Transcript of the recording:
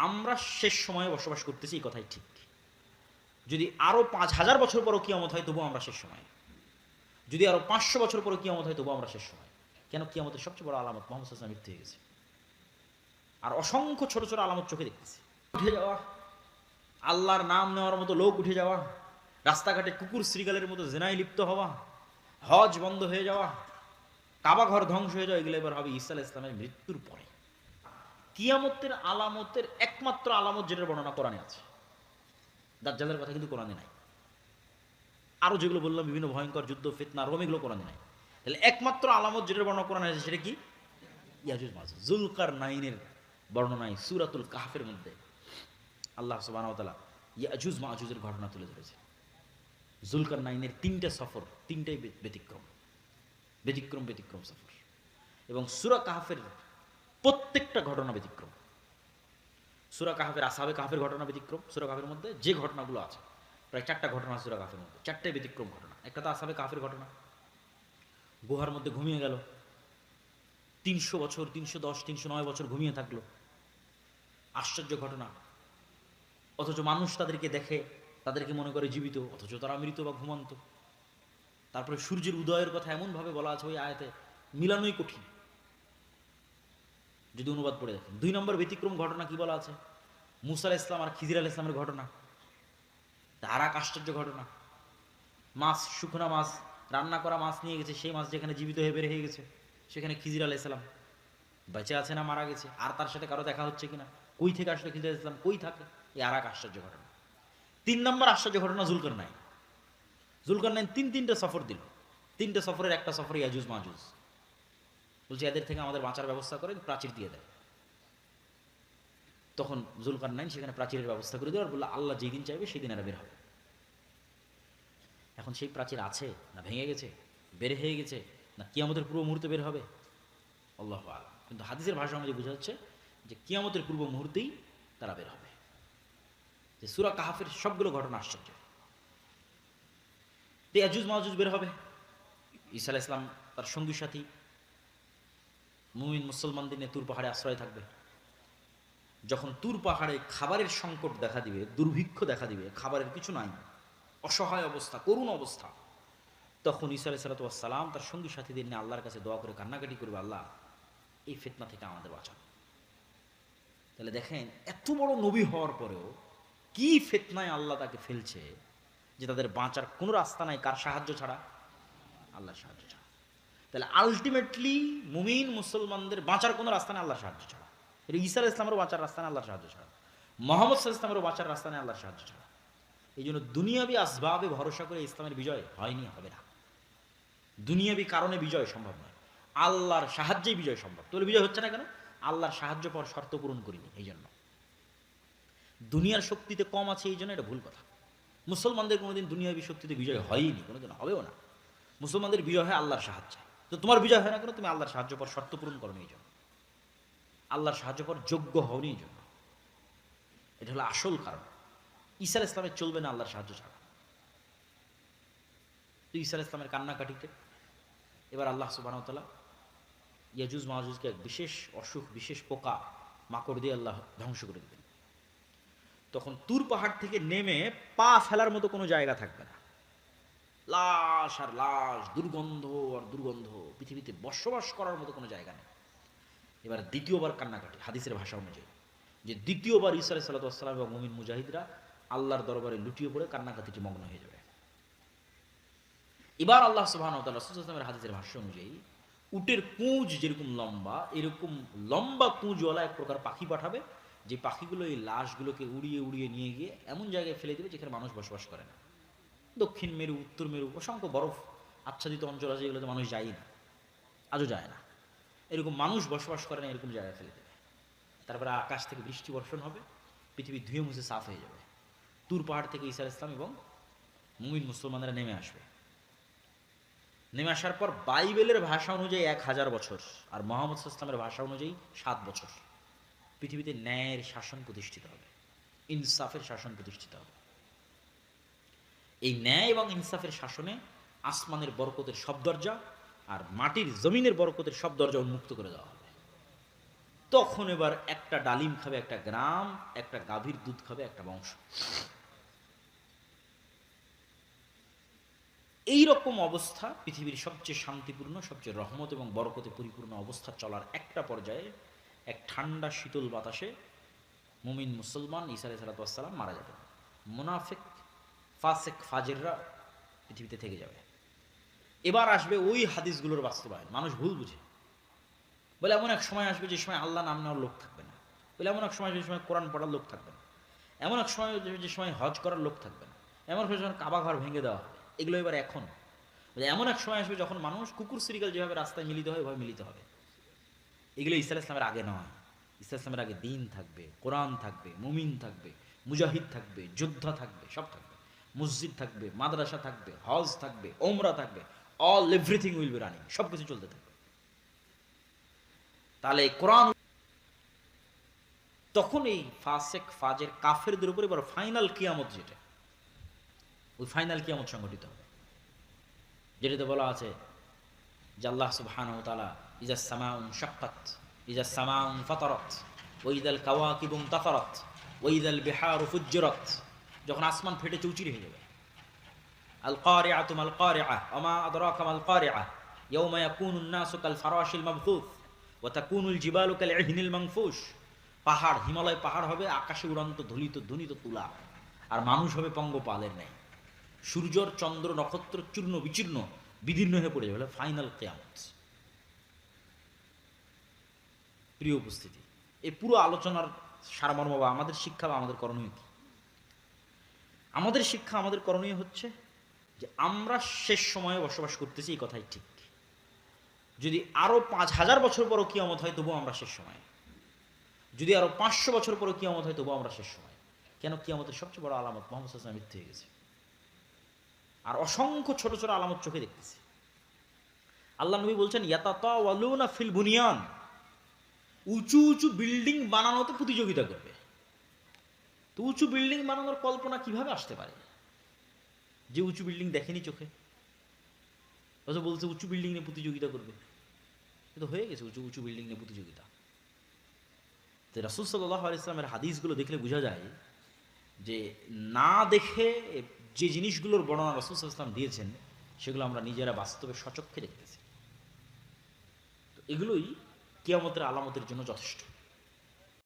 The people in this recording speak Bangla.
আমরা শেষ সময়ে বসবাস করতেছি, এই কথাই ঠিক। যদি আরো 5,000 বছর পরও কিয়ামত হয় তবুও আমরা শেষ সময়ে, যদি আরো 500 বছর পরও কিয়ামত হয় তবুও আমরা শেষ সময়। কেন? কিয়ামতের সবচেয়ে বড় আলামত মুহাম্মদ সাল্লাল্লাহু আলাইহি ওয়াসাল্লাম মৃত্যু হয়ে গেছে, আর অসংখ্য ছোট ছোট আলামত চোখে দেখতেছি। উঠে যাওয়া, আল্লাহর নাম নেওয়ার মতো লোক উঠে যাওয়া, রাস্তাঘাটে কুকুর শ্রীগালের মতো জেনায় লিপ্ত হওয়া, হজ বন্ধ হয়ে যাওয়া, কাবা ঘর ধ্বংস হয়ে যাওয়া, এগুলো এবার হবে ঈসা আলাইহিস সালামের মৃত্যুর পরে। কিয়ামতের আলামতের একমাত্র আলামত যেটার বর্ণনা কোরআনে আছে, দাজ্জালের কথা কিন্তু কোরআনে নাই। আরো যেগুলো বললাম বিভিন্ন ভয়ঙ্কর যুদ্ধ, ফিতনা, রোম, এগুলো কোরআনে নাই। তাহলে একমাত্র আলামত যেটার বর্ণনা কোরআনে আছে সেটা কি? ইয়াজুজ মাজুজ। যুলকারনাইনের বর্ণনায় সূরাতুল কাহফের মধ্যে আল্লাহ সুবহানাহু ওয়া তাআলা ইয়াজুজ মাজুজের ঘটনা তুলে ধরেছে। যুলকারনাইনের 3টা সফর, 3টাই ব্যতিক্রম ব্যতিক্রম ব্যতিক্রম সফর, এবং সূরা কাহফের প্রত্যেকটা ঘটনা ব্যতিক্রম। সূরা কাহফের আসহাবে কাহফের ঘটনা ব্যতিক্রম। সূরা কাহফের মধ্যে যে ঘটনাগুলো আছে, প্রায় 4টা ঘটনা সূরা কাহফের মধ্যে, 4টাই ব্যতিক্রম ঘটনা। একটা তো আসহাবে কাহফের ঘটনা, গুহার মধ্যে ঘুমিয়ে গেল, 300 বছর, 310, 309 বছর ঘুমিয়ে থাকলো, আশ্চর্য ঘটনা। অথচ মানুষ তাদেরকে দেখে, তাদেরকে মনে করে জীবিত, অথচ তারা মৃত বা ঘুমন্ত। তারপরে সূর্যের উদয়ের কথা এমনভাবে বলা আছে ওই আয়াতে, মিলানোই কঠিন যদি অনুবাদ পড়ে দেখেন। 2 নম্বর ব্যতিক্রম ঘটনা কি বলা আছে? মুসা আলাইহিস সালাম আর খিজির আলাইহিস সালামের ঘটনা, আর এক আশ্চর্য ঘটনা। মাছ, শুকনা মাছ, রান্না করা মাছ নিয়ে গেছে, সেই মাছ যেখানে জীবিত হয়ে বের হয়ে গেছে, সেখানে খিজির আলাইহিস সালাম বেঁচে আছে না মারা গেছে, আর তার সাথে কারো দেখা হচ্ছে কিনা, কই থেকে আসলে খিজির আলাইহিস সালাম, কই থাকে, এই আর এক আশ্চর্য ঘটনা। 3 নম্বর আশ্চর্য ঘটনা জুলকারনাইন। জুলকারনাইন 3টা সফর দিল, 3টে সফরের একটা সফর ইয়াজুজ মাজুজ। বলছে এদের থেকে আমাদের বাঁচার ব্যবস্থা করে, প্রাচীর দিয়ে দেয়। তখন জুলকারনাইন সেখানে প্রাচীরের ব্যবস্থা করে দেওয়ার বললো আল্লাহ যেদিন চাইবে সেদিন এরা বের হবে। এখন সেই প্রাচীর আছে না ভেঙে গেছে, বের হয়ে গেছে, না কিয়ামতের পূর্ব মুহূর্তে বের হবে, আল্লাহু আ'লাম। কিন্তু হাদিসের ভাষা অনুযায়ী বোঝা যাচ্ছে যে কিয়ামতের পূর্ব মুহূর্তেই তারা বের হবে। যে সূরা কাহফের সবগুলো ঘটনা আশ্চর্য। ইয়াজুজ মাজুজ বের হবে, ঈসা আলাইহিস সালাম তার সঙ্গী সাথী মুমিন মুসলমানদের নিয়ে তুর পাহাড়ে আশ্রয় থাকবে। যখন তুর পাহাড়ে খাবারের সংকট দেখা দিবে, দুর্ভিক্ষ দেখা দিবে, খাবারের কিছু নাই, অসহায় অবস্থা, করুণ অবস্থা, তখন ঈসা আলাইহিস সালাম তার সঙ্গী সাথীদের নিয়ে আল্লাহর কাছে দোয়া করে কান্নাকাটি করবে, আল্লাহ এই ফিতনা থেকে আমাদের বাঁচান। তাহলে দেখেন এত বড় নবী হওয়ার পরেও কি ফিতনায় আল্লাহ তাকে ফেলছে, যে তাদের বাঁচার কোনো রাস্তা নাই কার সাহায্য ছাড়া? আল্লাহর সাহায্য ছাড়া। তাহলে আলটিমেটলি মুমিন মুসলমানদের বাঁচার কোনো রাস্তা নেই আল্লাহর সাহায্য ছাড়া। এটা ঈসা আলাইহিস সালামেরও বাঁচার রাস্তা নেই আল্লাহর সাহায্য ছাড়া, মুহাম্মদ সাল্লাল্লাহু আলাইহি ওয়াসাল্লামেরও বাঁচার রাস্তা নেই আল্লাহর সাহায্য ছাড়া। এই জন্য দুনিয়াবি আসবাবে ভরসা করে ইসলামের বিজয় হয়নি, হবে না। দুনিয়াবি কারণে বিজয় সম্ভব নয়, আল্লাহর সাহায্যেই বিজয় সম্ভব। তাহলে বিজয় হচ্ছে না কেন? আল্লাহর সাহায্য পাওয়ার শর্ত পূরণ করিনি, এই জন্য। দুনিয়ার শক্তিতে কম আছে এই জন্য এটা ভুল কথা। মুসলমানদের কোনোদিন দুনিয়াবি শক্তিতে বিজয় হয়নি, কোনোদিন হবেও না। মুসলমানদের বিজয় হয় আল্লাহর সাহায্যে। তো তোমার বিজয় হয় না কেন? তুমি আল্লাহর সাহায্য পাওয়ার শর্ত পূরণ করো এই জন্য, আল্লাহর সাহায্য পাওয়ার যোগ্য হওনি এই জন্য। এটা হলো আসল কারণ। ঈসা আলাইহিস সালামের চলবে না আল্লাহর সাহায্য ছাড়া। তো ঈসা আলাইহিস সালামের কান্নাকাটিতে এবার আল্লাহ সুবহানাহু ওয়া তাআলা ইয়াজুজ মাজুজকে এক বিশেষ অসুখ, বিশেষ পোকা মাকড় দিয়ে আল্লাহ ধ্বংস করে দেবেন। তখন তুর পাহাড় থেকে নেমে পা ফেলার মতো কোনো জায়গা থাকবে না, লাশ আর লাশ, দুর্গন্ধ আর দুর্গন্ধ, পৃথিবীতে বসবাস করার মতো কোনো জায়গা নেই। এবার দ্বিতীয়বার কান্নাকাটি, হাদিসের ভাষা অনুযায়ী, যে দ্বিতীয়বার ঈসা আলাইহিস সালাতু ওয়াস সালাম এবং মুমিন মুজাহিদরা আল্লাহর দরবারে লুটিয়ে পড়ে কান্নাকাটিতে মগ্ন হয়ে যাবে। এবার আল্লাহ সুবহানাহু ওয়া তাআলা রাসূল সাল্লাল্লাহু আলাইহি ওয়াসাল্লামের হাদিসের ভাষ্য অনুযায়ী উটের পুঁজ যেরকম লম্বা, এরকম লম্বা পুঁজওয়ালা এক প্রকার পাখি পাঠাবে, যে পাখিগুলো এই লাশগুলোকে উড়িয়ে উড়িয়ে নিয়ে গিয়ে এমন জায়গায় ফেলে দেবে যেখানে মানুষ বসবাস করে না। দক্ষিণ মেরু, উত্তর মেরু, অসংখ্য বরফ আচ্ছাদিত অঞ্চল আছে, এগুলোতে মানুষ যায়ই না, আজও যায় না। এরকম মানুষ বসবাস করে না এরকম জায়গায় ফেলে দেবে। তারপরে আকাশ থেকে বৃষ্টি বর্ষণ হবে, পৃথিবী ধুয়ে মুছে সাফ হয়ে যাবে। তুর পাহাড় থেকে ঈসা আলাইহিস সালাম এবং মুমিন মুসলমানরা নেমে আসবে। নেমে আসার পর বাইবেলের ভাষা অনুযায়ী 1000 বছর, আর মুহাম্মদ সাল্লাল্লাহু আলাইহি ওয়াসাল্লামের ভাষা অনুযায়ী 7 বছর পৃথিবীতে ন্যায়ের শাসন প্রতিষ্ঠিত হবে, ইনসাফের শাসন প্রতিষ্ঠিত হবে। এই ন্যায় এবং ইনসাফের শাসনে আসমানের বরকতের সব দরজা আর মাটির জমিনের বরকতের সব দরজা উন্মুক্ত করে দেওয়া হবে। তখন এবার একটা ডালিম খাবে একটা গ্রাম, একটা গাভীর দুধ খাবে একটা বংশ। এই রকম অবস্থা পৃথিবীর সবচেয়ে শান্তিপূর্ণ, সবচেয়ে রহমত এবং বরকতে পরিপূর্ণ অবস্থা চলার একটা পর্যায়ে এক ঠান্ডা শীতল বাতাসে মুমিন মুসলমান ঈসা আলাইহিস সালাম মারা যাবেন। মুনাফিক ফাসেক ফাজেররা পৃথিবীতে থেকে যাবে। এবার আসবে ওই হাদিসগুলোর বাস্তবায়ন। মানুষ ভুল বুঝে, বলে এমন এক সময় আসবে যে সময় আল্লাহ নাম নেওয়ার লোক থাকবে না, বলে এমন এক সময় যে সময় কোরআন পড়ার লোক থাকবে না, এমন এক সময় যে সময় হজ করার লোক থাকবে না, এমন এক সময় কাবা ঘর ভেঙে দেওয়া হবে। এগুলো এবার এখন এমন এক সময় আসবে যখন মানুষ কুকুর সিরিকাল যেভাবে রাস্তায় মিলিত হয় ওইভাবে মিলিত হবে। এগুলো ঈসা আলাইহিস সালামের আগে নয়। ঈসা আলাইহিস সালামের আগে দিন থাকবে, কোরআন থাকবে, মুমিন থাকবে, মুজাহিদ থাকবে, যোদ্ধা থাকবে, সব থাকবে। মসজিদ থাকবে, মাদ্রাসা থাকবে, হজ থাকবে, ওমরা থাকবে, all everything will be running, সব কিছু চলতে থাকবে। তাহলে কোরআন তখন এই ফাসেক ফাজের কাফেরদের উপরে বড় ফাইনাল কিয়ামত, যেটা ওই ফাইনাল কিয়ামত সংঘটিত হবে, যেটাতে বলা আছে যে আল্লাহ সুবহানাহু ওয়া তাআলা ইজা সামাউন শাক্কাত, ইজা সামাউন ফাতারাত, ওয়া ইদাল কাওয়াকিবু ইনতাসারাত, ওয়া ইদাল বিহারু ফুজ্জিরাত, যখন আসমান ফেটে চৌচির হয়ে যাবে। আল কারিআতু মাল কারিআহ ওয়া মা আদরাকা মাল কারিআহ ইয়াওমা ইয়াকুনুন নাসু কাল ফারাশিল মাবথুথ ওয়া তাকুনুল জিবালু কাল ইহনিল মানফুশ। পাহাড়, হিমালয় পাহাড় হবে আকাশে উড়ন্ত ধুলিত ধ্বনিত তুলা, আর মানুষ হবে পঙ্গপালের ন্যায়। সূর্যর চন্দ্র নক্ষত্র চূর্ণ বিচূর্ণ বিদীর্ণ হয়ে পড়ে যাবে। ফাইনাল কিয়ামত। প্রিয় উপস্থিতি, এই পুরো আলোচনার সারমর্ম বা আমাদের শিক্ষা বা আমাদের করণীয় কি? আমাদের শিক্ষা, আমাদের করণীয় হচ্ছে যে আমরা শেষ সময়ে বসবাস করতেছি, এই কথাই ঠিক। যদি আরো 5000 বছর পরও কিয়ামত হয় তবুও আমরা শেষ সময়ে, যদি আরো 500 বছর পরও কিয়ামত হয় তবুও আমরা শেষ সময়ে। কেন? কিয়ামতের সবচেয়ে বড় আলামত মুহাম্মদ সাল্লাল্লাহু আলাইহি ওয়াসাল্লাম মৃত্যু হয়ে গেছে, আর অসংখ্য ছোট ছোট আলামত চোখে দেখতেছি। আল্লাহ নবী বলছেন ইয়াতাতাওয়ালুনা ফিল বুনিয়ান, উঁচু উঁচু বিল্ডিং বানানোতে প্রতিযোগিতা করবে। তো উঁচু বিল্ডিং বানানোর কল্পনা কিভাবে আসতে পারে যে উঁচু বিল্ডিং দেখেনি চোখে? অথচ বলছে উঁচু বিল্ডিং নিয়ে প্রতিযোগিতা করবে। তো হয়ে গেছে উঁচু উঁচু বিল্ডিং নিয়ে প্রতিযোগিতা। তো রাসূল সাল্লাল্লাহু আলাইহি ওয়াসাল্লামের হাদিসগুলো দেখলে বোঝা যায় যে না দেখে যে জিনিসগুলোর বর্ণনা রাসূল সাল্লাল্লাহু আলাইহি ওয়াসাল্লাম দিয়েছেন সেগুলো আমরা নিজেরা বাস্তবে সচক্ষে দেখতেছি। তো এগুলোই কিয়ামতের আলামতের জন্য যথেষ্ট।